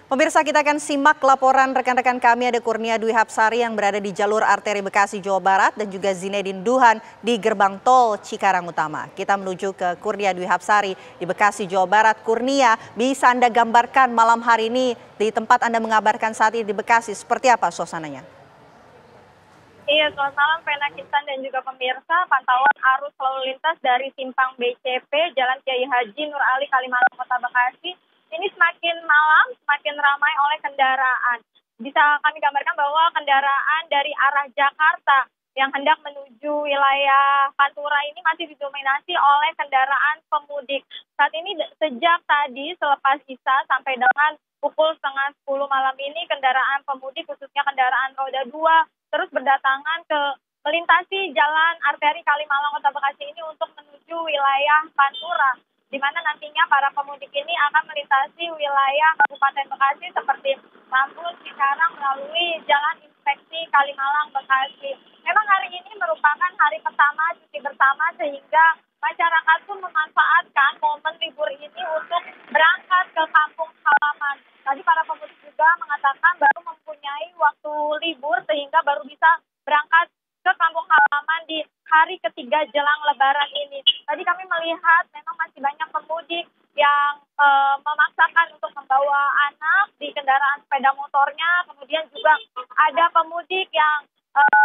Pemirsa, kita akan simak laporan rekan-rekan kami. Ada Kurnia Dwi Hapsari yang berada di jalur arteri Bekasi, Jawa Barat, dan juga Zinedine Duhan di gerbang tol Cikarang Utama. Kita menuju ke Kurnia Dwi Hapsari di Bekasi, Jawa Barat. Kurnia, bisa Anda gambarkan malam hari ini di tempat Anda mengabarkan saat ini di Bekasi, seperti apa suasananya? Iya, selamat malam Vena Kisan dan juga pemirsa. Pantauan arus lalu lintas dari simpang BCP Jalan Kiai Haji Nur Ali Kalimalang Kota Bekasi ini semakin malam semakin ramai oleh kendaraan. Bisa kami gambarkan bahwa kendaraan dari arah Jakarta yang hendak menuju wilayah Pantura ini masih didominasi oleh kendaraan pemudik. Saat ini sejak tadi selepas Isya sampai dengan pukul setengah 10 malam ini kendaraan pemudik khususnya kendaraan roda 2 terus berdatangan melintasi jalan arteri Kalimalang Kota Bekasi ini untuk menuju wilayah Pantura, di mana nantinya para pemudik ini akan melintasi wilayah Kabupaten Bekasi seperti Rambut, Cikarang melalui Jalan Inspeksi Kalimalang Bekasi. Memang hari ini merupakan hari pertama cuti bersama sehingga masyarakat pun memanfaatkan momen libur ini untuk berangkat ke kampung halaman. Tadi para pemudik juga mengatakan baru mempunyai waktu libur sehingga baru bisa berangkat ke kampung halaman di hari ketiga jelang Lebaran ini. Tadi kami melihat memang masih banyak pemudik yang memaksakan untuk membawa anak di kendaraan sepeda motornya. Kemudian juga ada pemudik yang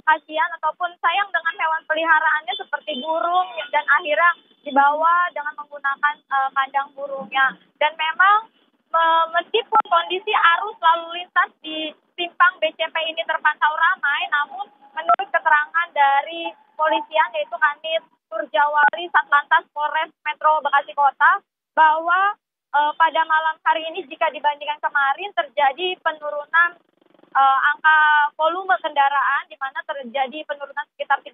kasihan ataupun sayang dengan hewan peliharaannya seperti burung dan akhirnya dibawa dengan menggunakan kandang burungnya. Dan memang meskipun kondisi arus lalu lintas di simpang BCP ini terpantau ramai, namun menurut keterangan dari polisian yaitu Kanit Surjawali Satlantas Polres Metro Bekasi Kota bahwa pada malam hari ini jika dibandingkan kemarin terjadi penurunan angka volume kendaraan di mana terjadi penurunan sekitar 30%.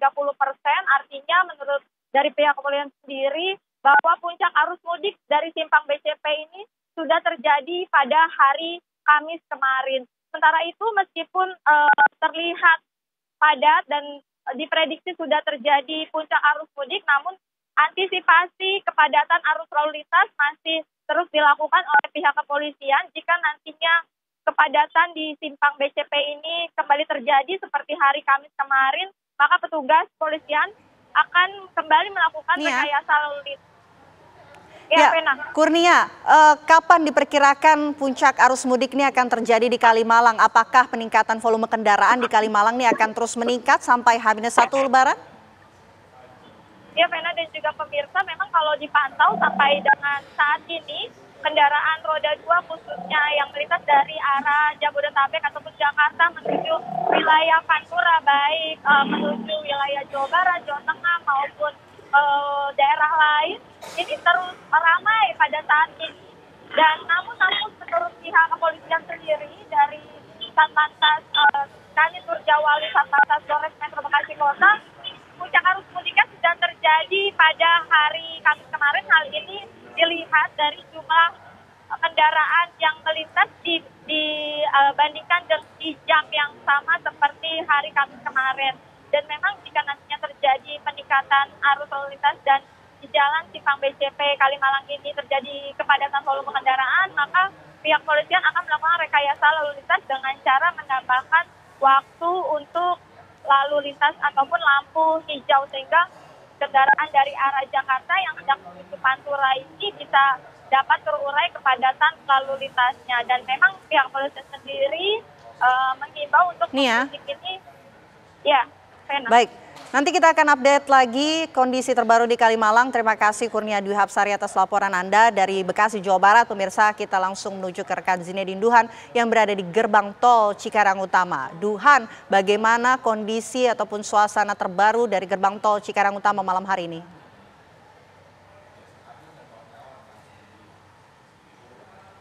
Artinya menurut dari pihak kepolisian sendiri bahwa puncak arus mudik dari simpang BCP ini sudah terjadi pada hari Kamis kemarin. Sementara itu meskipun terlihat padat dan diprediksi sudah terjadi puncak arus mudik, namun antisipasi kepadatan arus lalu lintas masih terus dilakukan oleh pihak kepolisian. Jika nantinya kepadatan di simpang BCP ini kembali terjadi seperti hari Kamis kemarin, maka petugas kepolisian akan kembali melakukan rekayasa lalu lintas. Ya, Kurnia, kapan diperkirakan puncak arus mudik ini akan terjadi di Kalimalang? Apakah peningkatan volume kendaraan di Kalimalang ini akan terus meningkat sampai H-1 Lebaran? Ya, Vena dan juga pemirsa, memang kalau dipantau sampai dengan saat ini, kendaraan roda 2 khususnya yang melintas dari arah Jabodetabek ataupun Jakarta menuju wilayah Pantura, baik menuju wilayah Jawa Barat, Jawa Tengah maupun daerah lain, ini terus ramai pada saat ini. Dan namun menurut pihak kepolisian sendiri dari Satlantas Kanit Surjawali Satlantas Polres Metro Bekasi Kota, puncak arus mudiknya sudah terjadi pada hari Kamis kemarin. Hal ini dilihat dari jumlah kendaraan yang melintas dibandingkan di jam yang sama seperti hari Kamis kemarin. Dan memang jika nantinya terjadi peningkatan arus lalu lintas dan di jalan simpang BCP Kalimalang ini terjadi kepadatan volume kendaraan, maka pihak kepolisian akan melakukan rekayasa lalu lintas dengan cara menambahkan waktu untuk lalu lintas ataupun lampu hijau sehingga kendaraan dari arah Jakarta yang hendak menuju Pantura ini bisa dapat terurai kepadatan lalu lintasnya. Dan memang pihak kepolisian sendiri mengimbau untuk mudik ini, ya. Baik, nanti kita akan update lagi kondisi terbaru di Kalimalang. Terima kasih Kurnia Dwi Hapsari atas laporan Anda dari Bekasi, Jawa Barat. Pemirsa, kita langsung menuju ke rekan Zinedine Duhan yang berada di gerbang tol Cikarang Utama. Duhan, bagaimana kondisi ataupun suasana terbaru dari gerbang tol Cikarang Utama malam hari ini?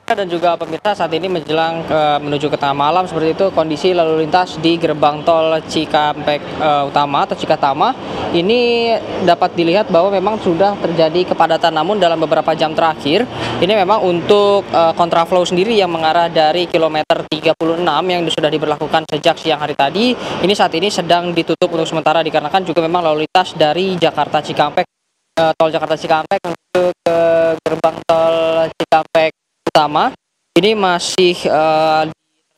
Dan juga pemirsa, saat ini menjelang menuju ke tengah malam seperti itu kondisi lalu lintas di gerbang tol Cikampek Utama atau Cikatama ini dapat dilihat bahwa memang sudah terjadi kepadatan, namun dalam beberapa jam terakhir ini memang untuk kontraflow sendiri yang mengarah dari kilometer 36 yang sudah diberlakukan sejak siang hari tadi ini saat ini sedang ditutup untuk sementara dikarenakan juga memang lalu lintas dari Jakarta Cikampek tol Jakarta Cikampek menuju ke gerbang tol Cikampek Utama ini masih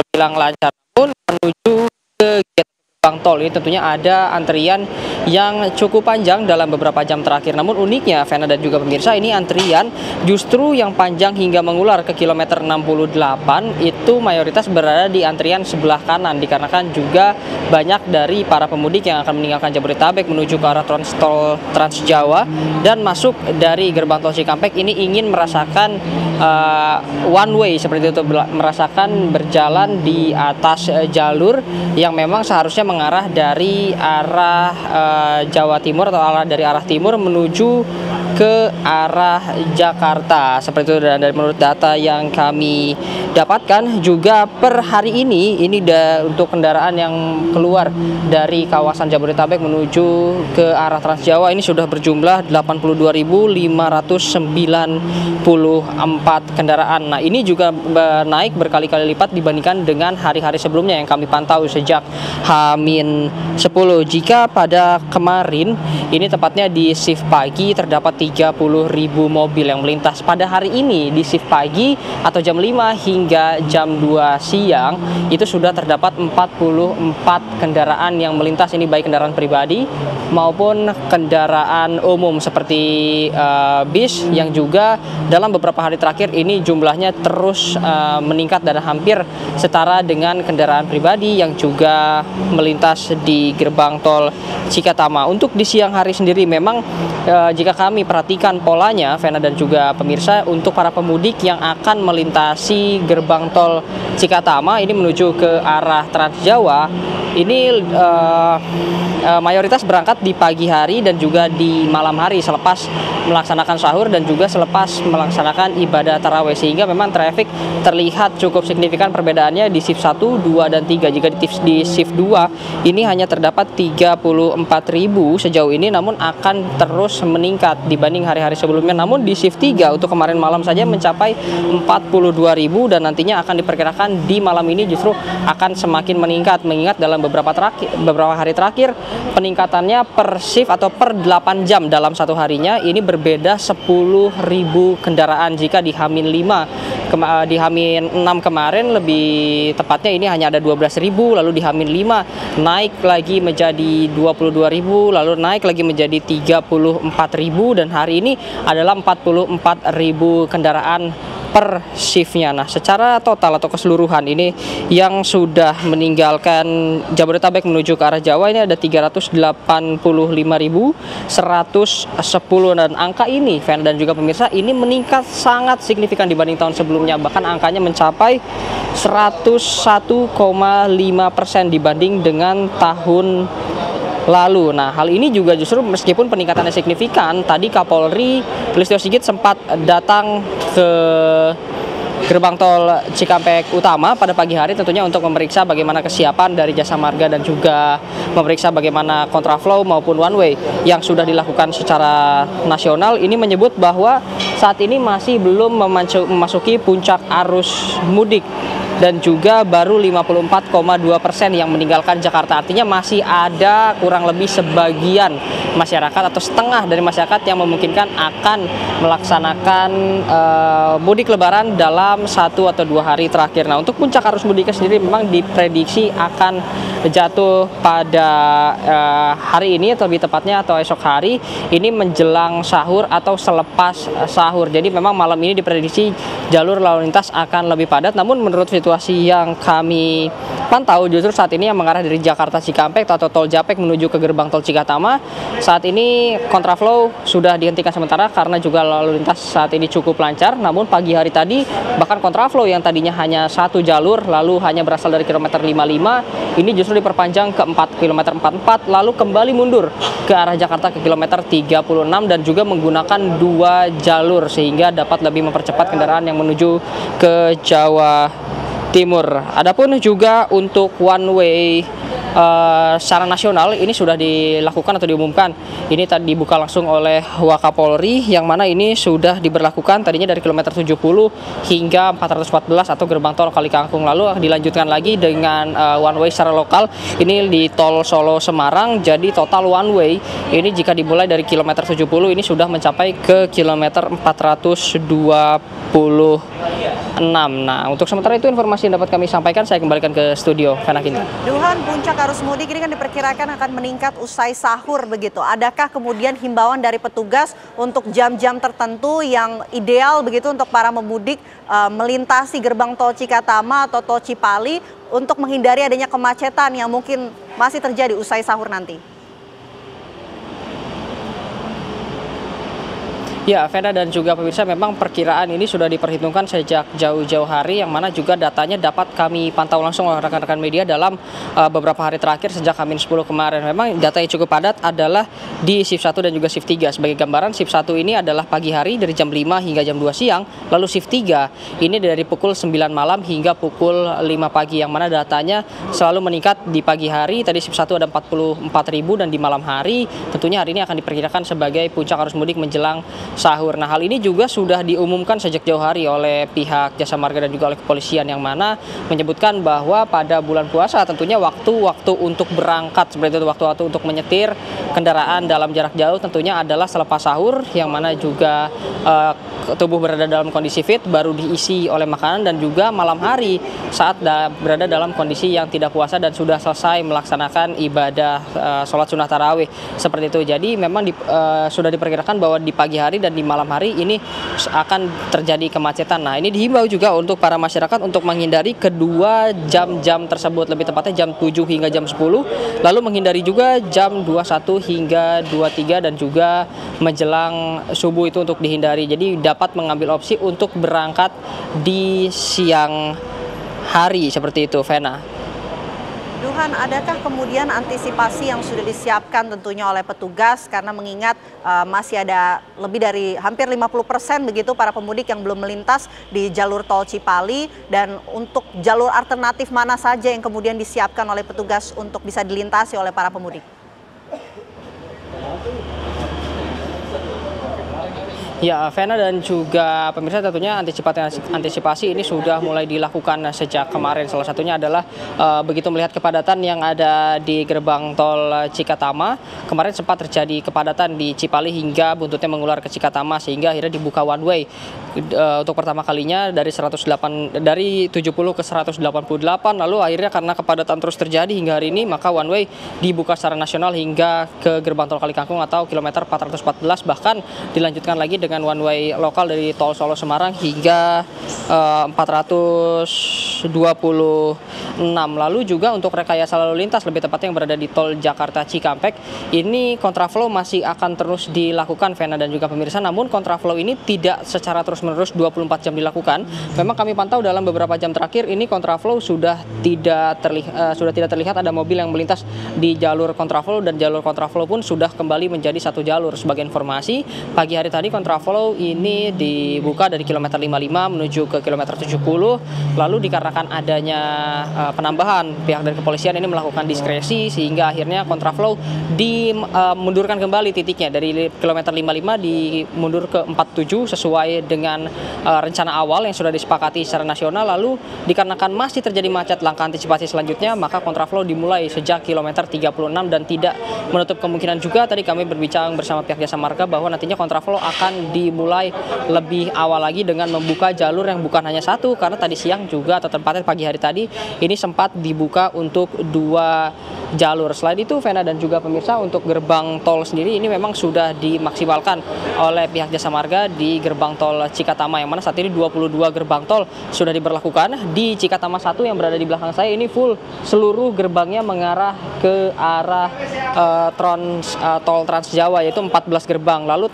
terbilang lancar. Namun menuju ke gerbang tol ini tentunya ada antrian yang cukup panjang dalam beberapa jam terakhir. Namun uniknya, Vena dan juga pemirsa, ini antrian justru yang panjang hingga mengular ke kilometer 68 itu mayoritas berada di antrian sebelah kanan, dikarenakan juga banyak dari para pemudik yang akan meninggalkan Jabodetabek menuju ke arah tol Trans Jawa dan masuk dari gerbang tol Cikampek ini ingin merasakan one way seperti itu, merasakan berjalan di atas jalur yang memang seharusnya mengarah dari arah Jawa Timur atau dari arah timur menuju ke arah Jakarta seperti itu. Dan dari menurut data yang kami dapatkan juga per hari ini untuk kendaraan yang keluar dari kawasan Jabodetabek menuju ke arah Trans Jawa ini sudah berjumlah 82.594 kendaraan. Nah, ini juga naik berkali-kali lipat dibandingkan dengan hari-hari sebelumnya yang kami pantau sejak H-10. Jika pada kemarin ini tepatnya di shift pagi terdapat 30.000 mobil yang melintas, pada hari ini di shift pagi atau jam 5 hingga jam 2 siang itu sudah terdapat 44 kendaraan yang melintas, ini baik kendaraan pribadi maupun kendaraan umum seperti bis yang juga dalam beberapa hari terakhir ini jumlahnya terus meningkat dan hampir setara dengan kendaraan pribadi yang juga melintas di gerbang tol Cikatama. Untuk di siang hari sendiri memang jika kami perhatikan polanya, Vena dan juga pemirsa, untuk para pemudik yang akan melintasi gerbang tol Cikatama ini menuju ke arah Trans Jawa ini mayoritas berangkat di pagi hari dan juga di malam hari selepas melaksanakan sahur dan juga selepas melaksanakan ibadah tarawih, sehingga memang traffic terlihat cukup signifikan perbedaannya di shift 1, 2, dan 3. Jika di shift 2 ini hanya terdapat 34.000 sejauh ini, namun akan terus meningkat dibanding hari-hari sebelumnya. Namun di shift 3 untuk kemarin malam saja mencapai 42.000 dan nantinya akan diperkirakan di malam ini justru akan semakin meningkat, mengingat dalam beberapa hari terakhir peningkatannya per shift atau per 8 jam dalam satu harinya ini berbeda 10.000 kendaraan. Jika di H-5 di H-6 kemarin lebih tepatnya ini hanya ada 12.000, lalu di H-5 naik lagi menjadi 22.000, lalu naik lagi menjadi 34.000 dan hari ini adalah 44.000 kendaraan per shiftnya. Nah, secara total atau keseluruhan ini yang sudah meninggalkan Jabodetabek menuju ke arah Jawa ini ada 385.110 dan angka ini, Ven dan juga pemirsa, ini meningkat sangat signifikan dibanding tahun sebelumnya, bahkan angkanya mencapai 101,5% dibanding dengan tahun lalu. Nah, hal ini juga justru meskipun peningkatannya signifikan, tadi Kapolri Listio Sigit sempat datang ke gerbang tol Cikampek Utama pada pagi hari tentunya untuk memeriksa bagaimana kesiapan dari Jasa Marga dan juga memeriksa bagaimana kontraflow maupun one way yang sudah dilakukan secara nasional. Ini menyebut bahwa saat ini masih belum memasuki puncak arus mudik dan juga baru 54,2% yang meninggalkan Jakarta. Artinya masih ada kurang lebih sebagian masyarakat atau setengah dari masyarakat yang memungkinkan akan melaksanakan mudik lebaran dalam 1 atau 2 hari terakhir. Nah, untuk puncak arus mudiknya sendiri memang diprediksi akan jatuh pada hari ini atau lebih tepatnya atau esok hari ini menjelang sahur atau selepas sahur. Jadi memang malam ini diprediksi jalur lalu lintas akan lebih padat. Namun menurut situasi yang kami pantau justru saat ini yang mengarah dari Jakarta Cikampek atau tol Japek menuju ke gerbang tol Cikatama saat ini kontraflow sudah dihentikan sementara karena juga lalu lintas saat ini cukup lancar. Namun pagi hari tadi bahkan kontraflow yang tadinya hanya satu jalur lalu hanya berasal dari kilometer 55 ini justru diperpanjang ke kilometer 44 lalu kembali mundur ke arah Jakarta ke kilometer 36 dan juga menggunakan 2 jalur sehingga dapat lebih mempercepat kendaraan yang menuju ke Jawa Timur. Adapun juga untuk one way secara nasional ini sudah dilakukan atau diumumkan. Ini tadi dibuka langsung oleh Wakapolri, yang mana ini sudah diberlakukan tadinya dari kilometer 70 hingga 414 atau gerbang tol Kalikangkung. Lalu dilanjutkan lagi dengan one way secara lokal ini di tol Solo Semarang. Jadi total one way ini jika dimulai dari kilometer 70 ini sudah mencapai ke kilometer 426. Nah, untuk sementara itu informasi yang dapat kami sampaikan, saya kembalikan ke studio Vena Kinta. Duhan, puncak arus mudik ini kan diperkirakan akan meningkat usai sahur begitu. Adakah kemudian himbauan dari petugas untuk jam-jam tertentu yang ideal begitu untuk para pemudik melintasi gerbang tol Cikatama atau tol Cipali untuk menghindari adanya kemacetan yang mungkin masih terjadi usai sahur nanti? Ya, Vena dan juga pemirsa, memang perkiraan ini sudah diperhitungkan sejak jauh-jauh hari, yang mana juga datanya dapat kami pantau langsung oleh rekan-rekan media dalam beberapa hari terakhir sejak H-10 kemarin. Memang data yang cukup padat adalah di shift 1 dan juga shift 3. Sebagai gambaran, shift 1 ini adalah pagi hari dari jam 5 hingga jam 2 siang, lalu shift 3 ini dari pukul 9 malam hingga pukul 5 pagi, yang mana datanya selalu meningkat di pagi hari. Tadi shift 1 ada 44.000 dan di malam hari tentunya hari ini akan diperkirakan sebagai puncak arus mudik menjelang sahur. Nah, hal ini juga sudah diumumkan sejak jauh hari oleh pihak Jasa Marga dan juga oleh kepolisian, yang mana menyebutkan bahwa pada bulan puasa tentunya waktu-waktu untuk berangkat seperti itu, waktu-waktu untuk menyetir kendaraan dalam jarak jauh tentunya adalah selepas sahur, yang mana juga tubuh berada dalam kondisi fit, baru diisi oleh makanan, dan juga malam hari saat berada dalam kondisi yang tidak puasa dan sudah selesai melaksanakan ibadah sholat sunnah tarawih seperti itu. Jadi memang sudah diperkirakan bahwa di pagi hari dan di malam hari ini akan terjadi kemacetan. Nah, ini dihimbau juga untuk para masyarakat untuk menghindari kedua jam-jam tersebut, lebih tepatnya jam 7 hingga jam 10, lalu menghindari juga jam 21 hingga 23 dan juga menjelang subuh itu untuk dihindari. Jadi dapat mengambil opsi untuk berangkat di siang hari seperti itu, Vena. Duhan, adakah kemudian antisipasi yang sudah disiapkan tentunya oleh petugas, karena mengingat masih ada lebih dari hampir 50% begitu para pemudik yang belum melintas di jalur tol Cipali, dan untuk jalur alternatif mana saja yang kemudian disiapkan oleh petugas untuk bisa dilintasi oleh para pemudik? Ya, Vena dan juga pemirsa, tentunya antisipasi ini sudah mulai dilakukan sejak kemarin. Salah satunya adalah begitu melihat kepadatan yang ada di gerbang tol Cikatama. Kemarin sempat terjadi kepadatan di Cipali hingga buntutnya mengular ke Cikatama, sehingga akhirnya dibuka one way untuk pertama kalinya dari 70 ke 188. Lalu akhirnya karena kepadatan terus terjadi hingga hari ini, maka one way dibuka secara nasional hingga ke gerbang tol Kalikangkung atau kilometer 414, bahkan dilanjutkan lagi dengan one way lokal dari tol Solo Semarang hingga 426. Lalu juga untuk rekayasa lalu lintas, lebih tepatnya yang berada di tol Jakarta Cikampek, ini kontraflow masih akan terus dilakukan, Vena dan juga pemirsa. Namun kontraflow ini tidak secara terus-menerus 24 jam dilakukan. Memang kami pantau dalam beberapa jam terakhir ini kontraflow sudah tidak terlihat ada mobil yang melintas di jalur kontraflow, dan jalur kontraflow pun sudah kembali menjadi satu jalur. Sebagai informasi, pagi hari tadi kontraflow ini dibuka dari kilometer 55 menuju ke kilometer 70. Lalu dikarenakan adanya penambahan, pihak dari kepolisian ini melakukan diskresi sehingga akhirnya kontraflow dimundurkan kembali titiknya dari kilometer 55 dimundur ke 47 sesuai dengan rencana awal yang sudah disepakati secara nasional. Lalu dikarenakan masih terjadi macet, langkah antisipasi selanjutnya maka kontraflow dimulai sejak kilometer 36, dan tidak menutup kemungkinan juga tadi kami berbicara bersama pihak Jasa Marga bahwa nantinya kontraflow akan dimulai lebih awal lagi dengan membuka jalur yang bukan hanya satu, karena tadi siang juga atau tepatnya pagi hari tadi ini sempat dibuka untuk 2 jalur. Selain itu, Vena dan juga pemirsa, untuk gerbang tol sendiri ini memang sudah dimaksimalkan oleh pihak Jasa Marga di gerbang tol Cikatama, yang mana saat ini 22 gerbang tol sudah diberlakukan. Di Cikatama 1 yang berada di belakang saya ini full, seluruh gerbangnya mengarah ke arah tol Trans Jawa, yaitu 14 gerbang. Lalu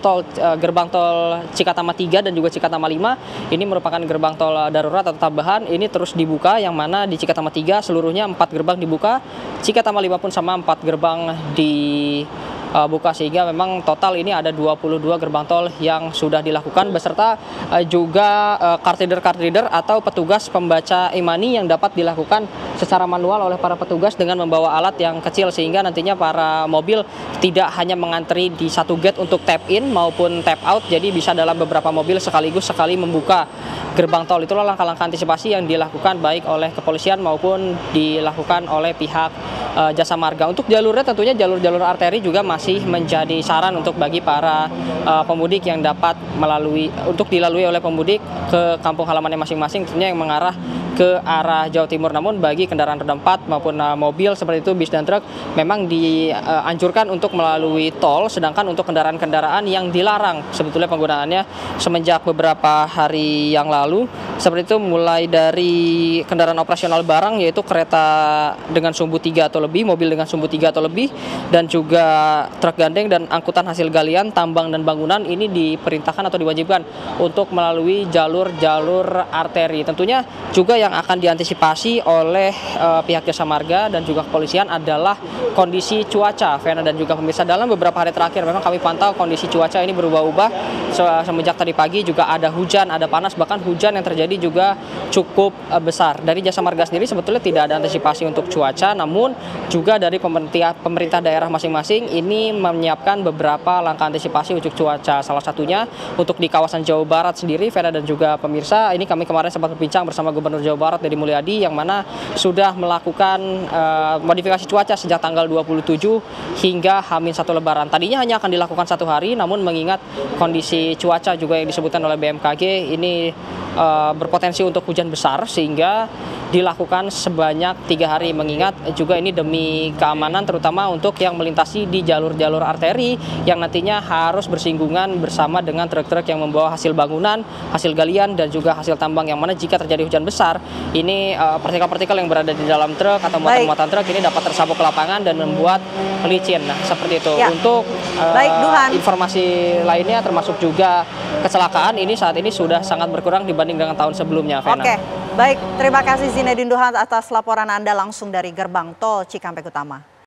gerbang tol Cikatama 3 dan juga Cikatama 5 ini merupakan gerbang tol darurat atau tambahan, ini terus dibuka, yang mana di Cikatama 3 seluruhnya 4 gerbang dibuka, Cikatama 5 pun sama 4 gerbang dibuka, sehingga memang total ini ada 22 gerbang tol yang sudah dilakukan, beserta juga card reader atau petugas pembaca e-money yang dapat dilakukan secara manual oleh para petugas dengan membawa alat yang kecil, sehingga nantinya para mobil tidak hanya mengantri di satu gate untuk tap in maupun tap out, jadi bisa dalam beberapa mobil sekaligus sekali membuka gerbang tol. Itulah langkah-langkah antisipasi yang dilakukan baik oleh kepolisian maupun dilakukan oleh pihak Jasa Marga. Untuk jalurnya tentunya jalur-jalur arteri juga masih menjadi saran untuk bagi para pemudik yang dapat untuk dilalui oleh pemudik ke kampung halamannya masing-masing, tentunya yang mengarah ke arah Jawa Timur. Namun bagi kendaraan roda 4 maupun mobil seperti itu, bis dan truk, memang dianjurkan untuk melalui tol, sedangkan untuk kendaraan-kendaraan yang dilarang sebetulnya penggunaannya semenjak beberapa hari yang lalu, seperti itu mulai dari kendaraan operasional barang, yaitu kereta dengan sumbu 3 atau lebih, mobil dengan sumbu 3 atau lebih, dan juga truk gandeng dan angkutan hasil galian, tambang dan bangunan, ini diperintahkan atau diwajibkan untuk melalui jalur-jalur arteri. Tentunya juga yang akan diantisipasi oleh pihak Jasa Marga dan juga kepolisian adalah kondisi cuaca, Vena dan juga pemirsa. Dalam beberapa hari terakhir memang kami pantau kondisi cuaca ini berubah-ubah. Semenjak tadi pagi juga ada hujan, ada panas, bahkan hujan yang terjadi juga cukup besar. Dari Jasa Marga sendiri sebetulnya tidak ada antisipasi untuk cuaca, namun juga dari pemerintah daerah masing-masing ini menyiapkan beberapa langkah antisipasi untuk cuaca. Salah satunya untuk di kawasan Jawa Barat sendiri, Vena dan juga pemirsa, ini kami kemarin sempat berbincang bersama Gubernur Jawa Barat Deddy Mulyadi, yang mana sudah melakukan modifikasi cuaca sejak tanggal 27 hingga H-1 Lebaran. Tadinya hanya akan dilakukan 1 hari, namun mengingat kondisi cuaca juga yang disebutkan oleh BMKG ini berpotensi untuk hujan besar, sehingga dilakukan sebanyak 3 hari, mengingat juga ini demi keamanan terutama untuk yang melintasi di jalur-jalur arteri yang nantinya harus bersinggungan bersama dengan truk-truk yang membawa hasil bangunan, hasil galian dan juga hasil tambang, yang mana jika terjadi hujan besar ini partikel-partikel yang berada di dalam truk atau muatan-muatan truk ini dapat tersabuk ke lapangan dan membuat licin. Nah, seperti itu. Ya. Untuk informasi lainnya termasuk juga kecelakaan ini saat ini sudah sangat berkurang dibanding dengan tahun sebelumnya, Vena. Oke. Baik, terima kasih Zinedine Duhan atas laporan Anda langsung dari gerbang tol Cikampek Utama.